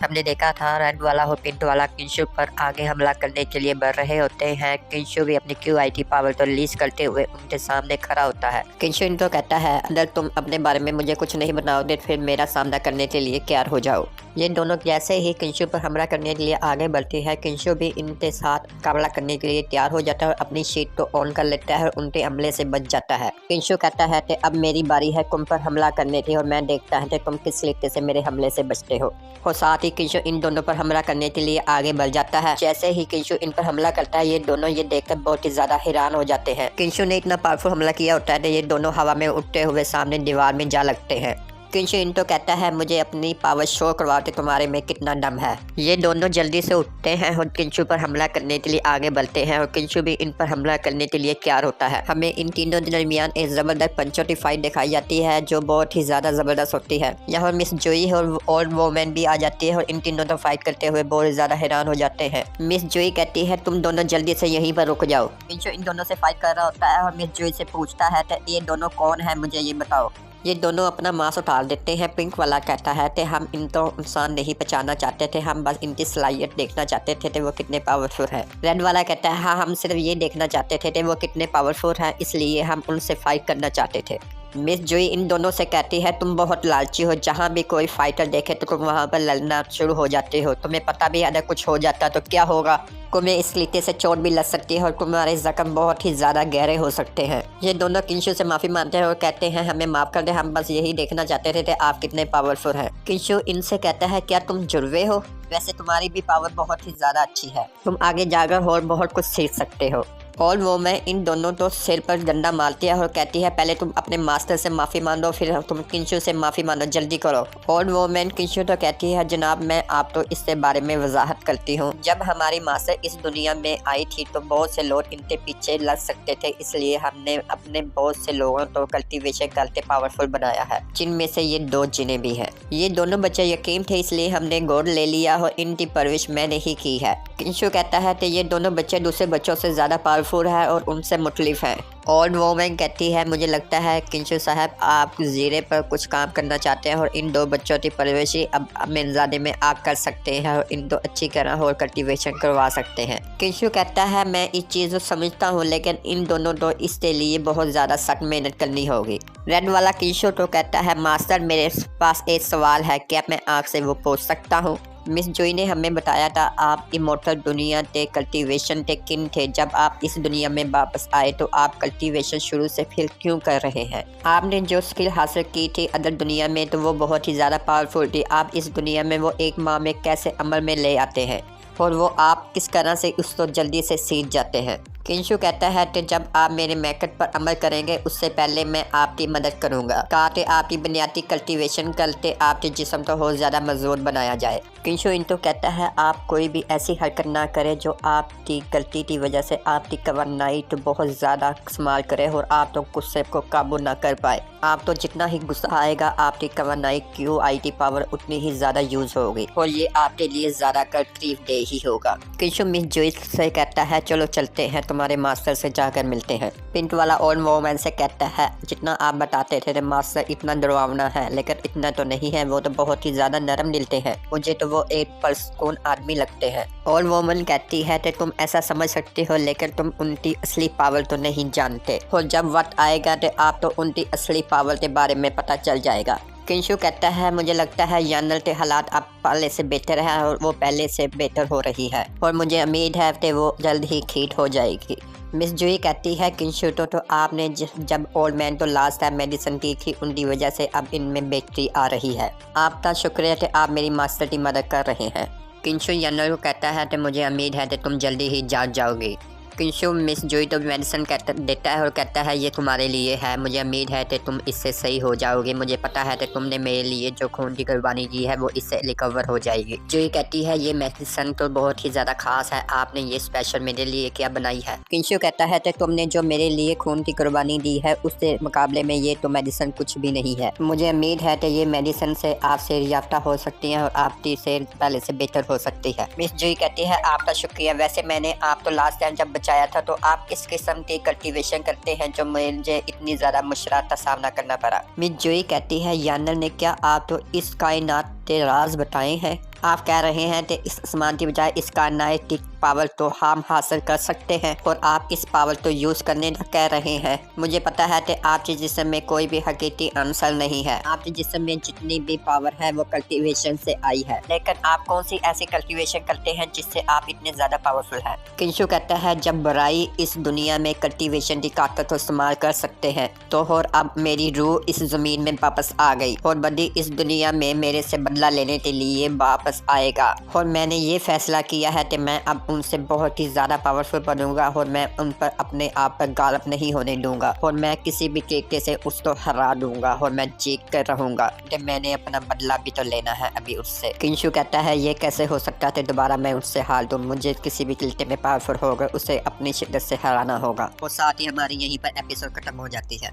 हमने देखा था रेड वाला और पिंक वाला किंशु पर आगे हमला करने के लिए बढ़ रहे होते हैं। किंशु भी अपनी QIT पावर तो रिलीज करते हुए उनके सामने खड़ा होता है। किंशु इनको कहता है, अगर तुम अपने बारे में मुझे कुछ नहीं बताओगे फिर मेरा सामना करने के लिए तैयार हो जाओ। ये दोनों जैसे ही किंशु पर हमला करने के लिए आगे बढ़ती है, किंशु भी इनके साथ मुकाबला करने के लिए तैयार हो जाता है और अपनी शीट को ऑन कर लेता है और उनके हमले से बच जाता है। किंशु कहता है कि अब मेरी बारी है तुम पर हमला करने की और मैं देखता है कि तुम किस तरीके से मेरे हमले से बचते हो। और साथ ही किंशु इन दोनों पर हमला करने के लिए आगे बढ़ जाता है। जैसे ही किंशु इन पर हमला करता है, ये दोनों ये देखकर बहुत ही ज्यादा हैरान हो जाते हैं। किंशु ने इतना पावरफुल हमला किया होता है कि ये दोनों हवा में उड़ते हुए सामने दीवार में जा लगते हैं। किंशु इनको कहता है, मुझे अपनी पावर शो करवाते तुम्हारे में कितना दम है। ये दोनों जल्दी से उठते हैं और किंशु पर हमला करने के लिए आगे बढ़ते हैं और किंशु भी इन पर हमला करने के लिए तैयार होता है। हमें इन तीनों के दरमियान एक जबरदस्त पंचों की फाइट दिखाई जाती है जो बहुत ही ज्यादा जबरदस्त होती है। यहाँ मिस जोई और वोमैन भी आ जाती है और इन तीनों को फाइट करते हुए बहुत ज्यादा हैरान हो जाते हैं। मिस जोई कहती है, तुम दोनों जल्दी से यहीं पर रुक जाओ। किंशु इन दोनों से फाइट कर रहा होता है और मिस जोई से पूछता है कि ये दोनों कौन है, मुझे ये बताओ। ये दोनों अपना मांस उतार देते हैं। पिंक वाला कहता है कि हम इनको इंसान नहीं पहचानना चाहते थे, हम बस इनकी सलाहियत देखना चाहते थे वो कितने पावरफुल है। रेड वाला कहता है, हाँ हम सिर्फ ये देखना चाहते थे वो कितने पावरफुल है, इसलिए हम उनसे फाइट करना चाहते थे। मिस जोई इन दोनों से कहती है, तुम बहुत लालची हो, जहाँ भी कोई फाइटर देखे तो तुम वहाँ पर लड़ना शुरू हो जाते हो। तुम्हें पता भी अगर कुछ हो जाता तो क्या होगा, तुम्हें इस तरीके से चोट भी लग सकती है और तुम्हारे जख्म बहुत ही ज्यादा गहरे हो सकते हैं। ये दोनों किंशु से माफी मांगते हैं और कहते हैं, हमें माफ कर दे, हम बस यही देखना चाहते थे आप कितने पावरफुल हैं। किंशु इनसे कहता है, क्या तुम जुड़वे हो? वैसे तुम्हारी भी पावर बहुत ही ज्यादा अच्छी है, तुम आगे जाकर और बहुत कुछ सीख सकते हो। और वो मैं इन दोनों तो सिर पर डंडा मारती है और कहती है, पहले तुम अपने मास्टर से माफ़ी मांगो फिर तुम किंशु से माफ़ी मांगो, जल्दी करो। और वो मैं किंशु तो कहती है, जनाब मैं आपको इसके बारे में वजाहत करती हूँ। जब हमारी मास्टर इस दुनिया में आई थी तो बहुत से लोग इनके पीछे लग सकते थे, इसलिए हमने अपने बहुत से लोगों को कल्टीवेशन करके पावरफुल बनाया है, जिनमें से ये 2 जिन्हें भी है। ये दोनों बच्चे यकीन थे इसलिए हमने गोद ले लिया और इनकी परवरिश मैंने ही की है। किंशु कहता है कि ये दोनों बच्चे दूसरे बच्चों से ज़्यादा पावरफुल है और उनसे मुख्तलिफ है। और वो मैं कहती है, मुझे लगता है किंशु साहब आप ज़ीरे पर कुछ काम करना चाहते हैं और इन 2 बच्चों की परवरिश अब मिर्जादे में आप कर सकते हैं और इनको अच्छी तरह और कल्टीवेशन करवा सकते हैं। किंशु कहता है, मैं इस चीज़ को समझता हूँ लेकिन इन दोनों को इसके लिए बहुत ज़्यादा सख्त मेहनत करनी होगी। रेड वाला किंशु तो कहता है, मास्टर मेरे पास एक सवाल है, क्या मैं आपसे वो पूछ सकता हूँ? मिस जोई ने हमें बताया था आप इमोर्टल दुनिया के कल्टीवेशन के किन थे। जब आप इस दुनिया में वापस आए तो आप कल्टीवेशन शुरू से फिर क्यों कर रहे हैं? आपने जो स्किल हासिल की थी अदर दुनिया में तो वो बहुत ही ज़्यादा पावरफुल थी, आप इस दुनिया में वो एक माह में कैसे अमल में ले आते हैं और वो आप किस तरह से उसको जल्दी से सीख जाते हैं? किंशु कहता है कि जब आप मेरे मेथड पर अमल करेंगे उससे पहले मैं आपकी मदद करूंगा, ताकि आपकी बुनियादी कल्टीवेशन करके आपके जिस्म को और ज़्यादा मजबूत बनाया जाए। किंशु इनको कहता है, आप कोई भी ऐसी हरकत ना करें जो आपकी गलती की वजह से आपकी तवन्नाई तो बहुत ज़्यादा इस्तेमाल करे और आप तो गुस्से को काबू ना कर पाए। आप तो जितना ही गुस्सा आएगा आपकी तवन्नाई QIT पावर उतनी ही ज़्यादा यूज़ होगी और ये आपके लिए ज़्यादा तकलीफ दे ही होगा। किंशु मिस जोई से कहता है, चलो चलते हैं, तुम्हारे मास्टर से जाकर मिलते हैं। पिंक वाला और वोमैन से कहता है, जितना आप बताते थे मास्टर इतना डरावना है लेकिन इतना तो नहीं है, वो तो बहुत ही ज़्यादा नरम दिलते हैं, मुझे तो वो एक परसकून आदमी लगते हैं। और वोमन कहती है कि तुम ऐसा समझ सकते हो लेकिन तुम उनकी असली पावर तो नहीं जानते और जब वक्त आएगा तो आप तो उनकी असली पावर के बारे में पता चल जाएगा। किंशु कहता है, मुझे लगता है यानल के हालात अब पहले से बेहतर है और वो पहले से बेहतर हो रही है और मुझे उम्मीद है कि वो जल्द ही ठीक हो जाएगी। मिस जोई कहती है, किंशु तो आपने जब ओल्ड मैन तो लास्ट टाइम मेडिसिन की थी उनकी वजह से अब इनमें बेहतरी आ रही है, आपका शुक्रिया कि आप मेरी मास्टर की मदद कर रहे हैं। किंशु यानल को कहता है कि मुझे उम्मीद है कि तुम जल्दी ही जाग जाओगी। किंशु मिस जोई तो मेडिसिन देता है और कहता है, ये तुम्हारे लिए है, मुझे उम्मीद है कि तुम इससे सही हो जाओगे, मुझे पता है कि तुमने मेरे लिए जो खून की कुर्बानी की है वो इससे रिकवर हो जाएगी। जोई कहती है, ये मेडिसिन तो बहुत ही ज़्यादा खास है, आपने ये स्पेशल मेरे लिए क्या बनाई है? किंशु कहता है कि तुमने जो मेरे लिए खून की कुर्बानी दी है उसके मुकाबले में ये तो मेडिसिन कुछ भी नहीं है, मुझे उम्मीद है कि ये मेडिसिन से आप सेहत याफ्ता हो सकती हैं और आपकी सेहत पहले से बेहतर हो सकती है। मिस जोई कहती है, आपका शुक्रिया, वैसे मैंने आप तो लास्ट टाइम जब बचाया था, तो आप किस किस्म की कल्टीवेशन करते हैं जो मुझे इतनी ज़्यादा मुश्किलात का सामना करना पड़ा। मिस जोई कहती है, यानर ने क्या आप तो इस कायनात के राज बताए हैं? आप कह रहे हैं कि इस आसमान की बजाय इस कायनात की पावर तो हम हासिल कर सकते हैं और आप इस पावर तो यूज़ करने का कह रहे हैं। मुझे पता है कि आपके जिस्म में कोई भी हकीकी आंसर नहीं है। आपके जिस्म में जितनी भी पावर है वो कल्टीवेशन से आई है, लेकिन आप कौन सी ऐसी कल्टीवेशन करते हैं जिससे आप इतने ज़्यादा पावरफुल हैं? किंशु कहता है, जब बुराई इस दुनिया में कल्टीवेशन की ताकत को इस्तेमाल कर सकते हैं तो और अब मेरी रूह इस ज़मीन में वापस आ गई और बदी इस दुनिया में मेरे से बदला लेने के लिए वापस आएगा और मैंने ये फैसला किया है कि मैं अब उनसे बहुत ही ज़्यादा पावरफुल बनूंगा और मैं उन पर अपने आप पर गालिब नहीं होने दूंगा और मैं किसी भी तरीके से उसको हरा दूंगा और मैं जीत कर रहूंगा कि मैंने अपना बदला भी तो लेना है अभी उससे। किंशु कहता है, ये कैसे हो सकता है दोबारा मैं उससे हार दूं? मुझे किसी भी तरीके में पावरफुल होगा उसे अपनी शिद्दत से हराना होगा। और साथ ही हमारी यहीं पर एपिसोड खत्म हो जाती है।